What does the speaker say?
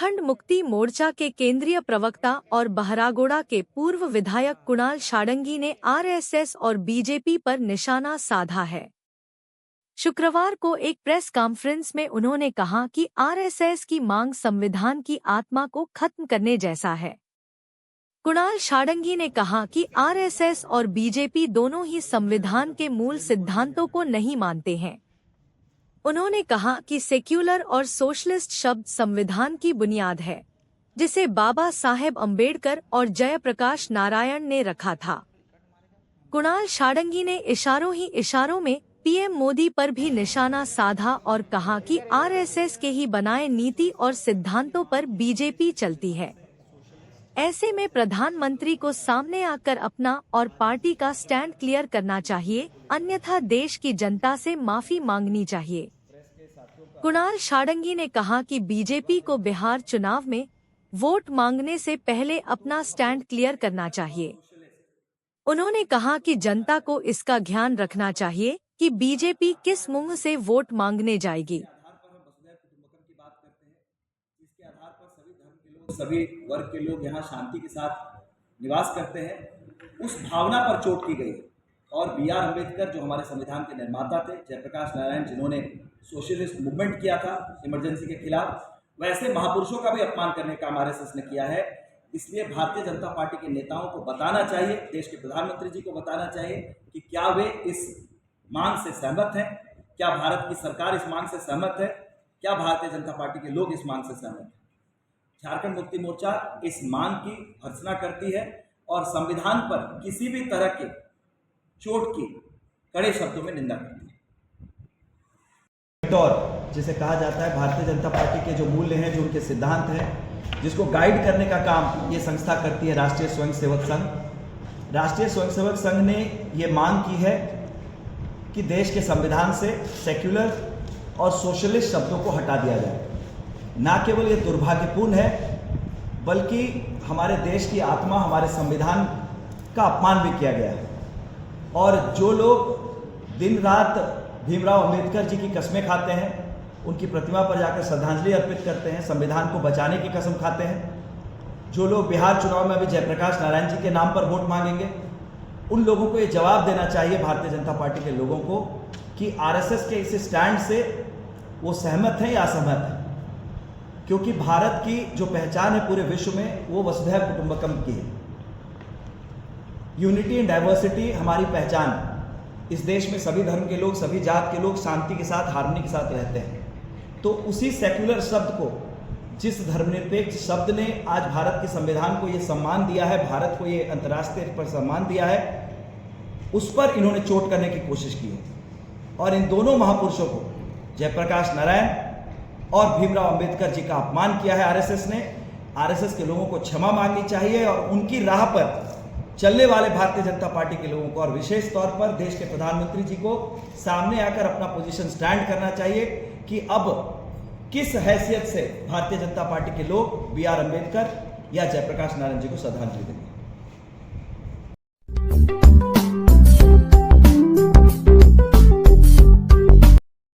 झारखंड मुक्ति मोर्चा के केंद्रीय प्रवक्ता और बहरागोड़ा के पूर्व विधायक कुणाल शाढंगी ने आरएसएस और बीजेपी पर निशाना साधा है। शुक्रवार को एक प्रेस कॉन्फ्रेंस में उन्होंने कहा कि आरएसएस की मांग संविधान की आत्मा को खत्म करने जैसा है। कुणाल शाढंगी ने कहा कि आरएसएस और बीजेपी दोनों ही संविधान के मूल सिद्धांतों को नहीं मानते हैं। उन्होंने कहा कि सेक्युलर और सोशलिस्ट शब्द संविधान की बुनियाद है, जिसे बाबा साहेब अम्बेडकर और जयप्रकाश नारायण ने रखा था। कुणाल शाढंगी ने इशारों में पीएम मोदी पर भी निशाना साधा और कहा कि आरएसएस के ही बनाए नीति और सिद्धांतों पर बीजेपी चलती है। ऐसे में प्रधानमंत्री को सामने आकर अपना और पार्टी का स्टैंड क्लियर करना चाहिए, अन्यथा देश की जनता से माफी मांगनी चाहिए। कुणाल शाढंगी ने कहा कि बीजेपी को बिहार चुनाव में वोट मांगने से पहले अपना स्टैंड क्लियर करना चाहिए। उन्होंने कहा कि जनता को इसका ध्यान रखना चाहिए कि बीजेपी किस मुंह से वोट मांगने जाएगी। सभी वर्ग के लोग यहाँ शांति के साथ निवास करते हैं, उस भावना पर चोट की गई। और बी.आर. अम्बेडकर जो हमारे संविधान के निर्माता थे, जयप्रकाश नारायण जिन्होंने सोशलिस्ट मूवमेंट किया था इमरजेंसी के खिलाफ, वैसे महापुरुषों का भी अपमान करने का आरएसएस ने किया है। इसलिए भारतीय जनता पार्टी के नेताओं को बताना चाहिए, देश के प्रधानमंत्री जी को बताना चाहिए कि क्या वे इस मांग से सहमत हैं, क्या भारत की सरकार इस मांग से सहमत है, क्या भारतीय जनता पार्टी के लोग इस मांग से सहमत हैं। झारखंड मुक्ति मोर्चा इस मांग की भर्त्सना करती है और संविधान पर किसी भी तरह के चोट की कड़े शब्दों में निंदा करती है। और जिसे कहा जाता है भारतीय जनता पार्टी के जो मूल्य हैं, जो उनके सिद्धांत हैं, जिसको गाइड करने का काम ये संस्था करती है, राष्ट्रीय स्वयंसेवक संघ। राष्ट्रीय स्वयंसेवक संघ ने ये मांग की है कि देश के संविधान से सेक्युलर और सोशलिस्ट शब्दों को हटा दिया जाए। ना केवल ये दुर्भाग्यपूर्ण है, बल्कि हमारे देश की आत्मा, हमारे संविधान का अपमान भी किया गया है। और जो लोग दिन रात भीमराव अंबेडकर जी की कस्में खाते हैं, उनकी प्रतिमा पर जाकर श्रद्धांजलि अर्पित करते हैं, संविधान को बचाने की कसम खाते हैं, जो लोग बिहार चुनाव में अभी जयप्रकाश नारायण जी के नाम पर वोट मांगेंगे, उन लोगों को ये जवाब देना चाहिए, भारतीय जनता पार्टी के लोगों को, कि आरएसएस के इस स्टैंड से वो सहमत हैं या असहमत हैं। क्योंकि भारत की जो पहचान है पूरे विश्व में, वो वसुधैव कुटुंबकम की है। यूनिटी एंड डाइवर्सिटी हमारी पहचान है। इस देश में सभी धर्म के लोग, सभी जात के लोग शांति के साथ, हार्मनी के साथ रहते हैं। तो उसी सेक्युलर शब्द को, जिस धर्मनिरपेक्ष शब्द ने आज भारत के संविधान को ये सम्मान दिया है, भारत को ये अंतर्राष्ट्रीय पर सम्मान दिया है, उस पर इन्होंने चोट करने की कोशिश की है। और इन दोनों महापुरुषों को, जयप्रकाश नारायण और भीमराव अंबेडकर जी का अपमान किया है आरएसएस ने। आरएसएस के लोगों को क्षमा मांगनी चाहिए और उनकी राह पर चलने वाले भारतीय जनता पार्टी के लोगों को, और विशेष तौर पर देश के प्रधानमंत्री जी को सामने आकर अपना पोजीशन स्टैंड करना चाहिए कि अब किस हैसियत से भारतीय जनता पार्टी के लोग बी.आर. अम्बेडकर या जयप्रकाश नारायण जी को श्रद्धांजलि देंगे।